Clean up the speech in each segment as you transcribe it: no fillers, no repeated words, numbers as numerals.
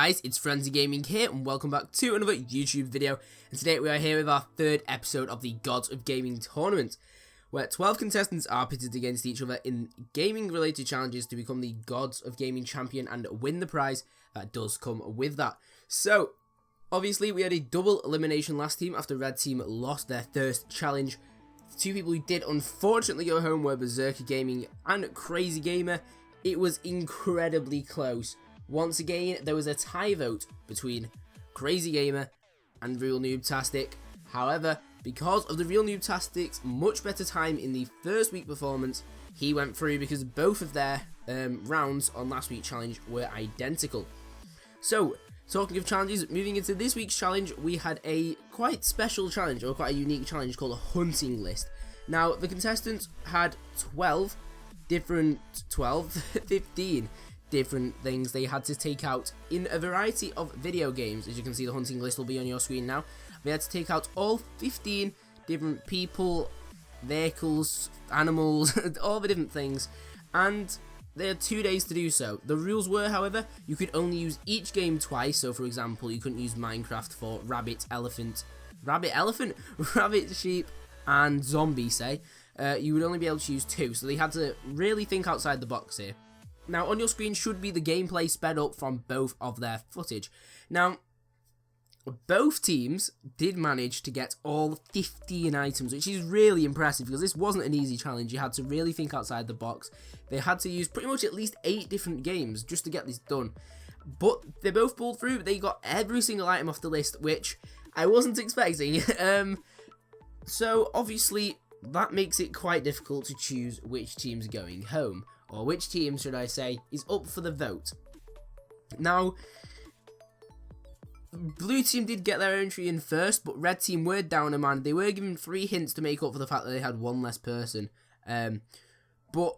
guys, it's Frenzy Gaming here and welcome back to another YouTube video, and today we are here with our third episode of the Gods of Gaming tournament, where 12 contestants are pitted against each other in gaming related challenges to become the Gods of Gaming champion and win the prize that does come with that. So, obviously we had a double elimination last team after Red Team lost their first challenge. The two people who did unfortunately go home were Berserker Gaming and Crazy Gamer. It was incredibly close. Once again, there was a tie vote between Crazy Gamer and Real Noobtastic. However, because of the Real Noobtastic's much better time in the first week performance, he went through because both of their rounds on last week's challenge were identical. So, talking of challenges, moving into this week's challenge, we had a quite special challenge, or quite a unique challenge called a hunting list. Now, the contestants had 15 different things they had to take out in a variety of video games. As you can see, the hunting list will be on your screen now. They had to take out all 15 different people, vehicles, animals, all the different things, and they had 2 days to do so. The rules were, however, you could only use each game twice. So for example, you couldn't use Minecraft for rabbit, sheep, and zombie, say. You would only be able to use 2, so they had to really think outside the box here. Now, on your screen should be the gameplay sped up from both of their footage. Now, both teams did manage to get all 15 items, which is really impressive because this wasn't an easy challenge. You had to really think outside the box. They had to use pretty much at least 8 different games just to get this done. But they both pulled through. They got every single item off the list, which I wasn't expecting. So, obviously, that makes it quite difficult to choose which team's going home. Or which team, should I say, is up for the vote. Now, blue team did get their entry in first, but red team were down a man. They were given 3 hints to make up for the fact that they had 1 less person. But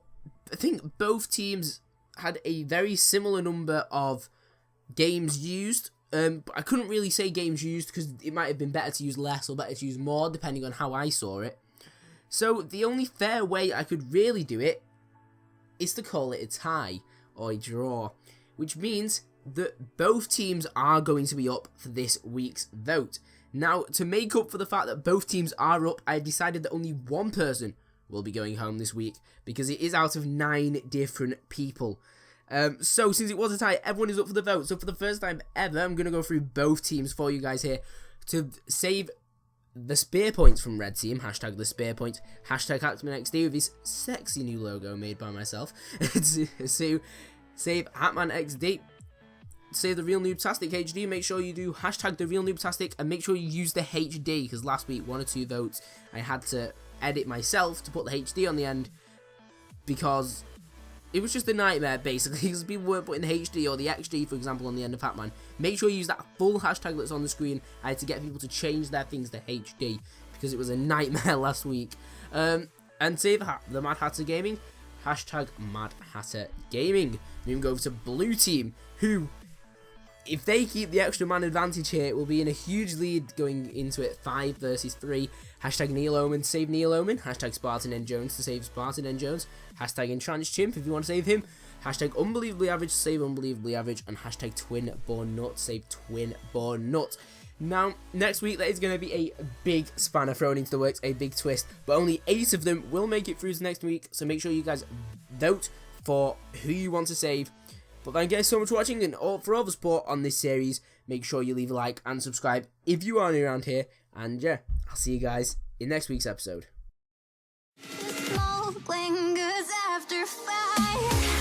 I think both teams had a very similar number of games used. But I couldn't really say games used because it might have been better to use less or better to use more, depending on how I saw it. So the only fair way I could really do it is to call it a tie or a draw, which means that both teams are going to be up for this week's vote. Now, to make up for the fact that both teams are up, I decided that only one person will be going home this week because it is out of 9 different people. So since it was a tie, everyone is up for the vote. So for the first time ever, I'm going to go through both teams for you guys here to save the spear points from red team, hashtag the spear points, hashtag HatmanXD with his sexy new logo made by myself. So save HatmanXD, save the Real Noobtastic HD, make sure you do hashtag the Real Noobtastic and make sure you use the HD, because last week 1 or 2 votes I had to edit myself to put the HD on the end because it was just a nightmare basically because people weren't putting the HD or the XD, for example, on the end of Hatman. Make sure you use that full hashtag that's on the screen. I had to get people to change their things to HD because it was a nightmare last week. And save the Mad Hatter Gaming, hashtag Mad Hatter Gaming. We can go over to blue team, who, if they keep the extra man advantage here, it will be in a huge lead going into it, 5 versus 3. Hashtag Neil Omen, save Neil Omen. Hashtag Spartan N Jones to save Spartan N Jones. Hashtag Entranced Chimp if you want to save him. Hashtag Unbelievably Average to save Unbelievably Average. And hashtag TwinBornNut to save TwinBornNut. Now, next week there is going to be a big spanner thrown into the works, a big twist. But only 8 of them will make it through to next week. So make sure you guys vote for who you want to save. But thank you guys so much for watching, and for all the support on this series, make sure you leave a like and subscribe if you are new around here. And yeah, I'll see you guys in next week's episode. Smoke lingers after 5.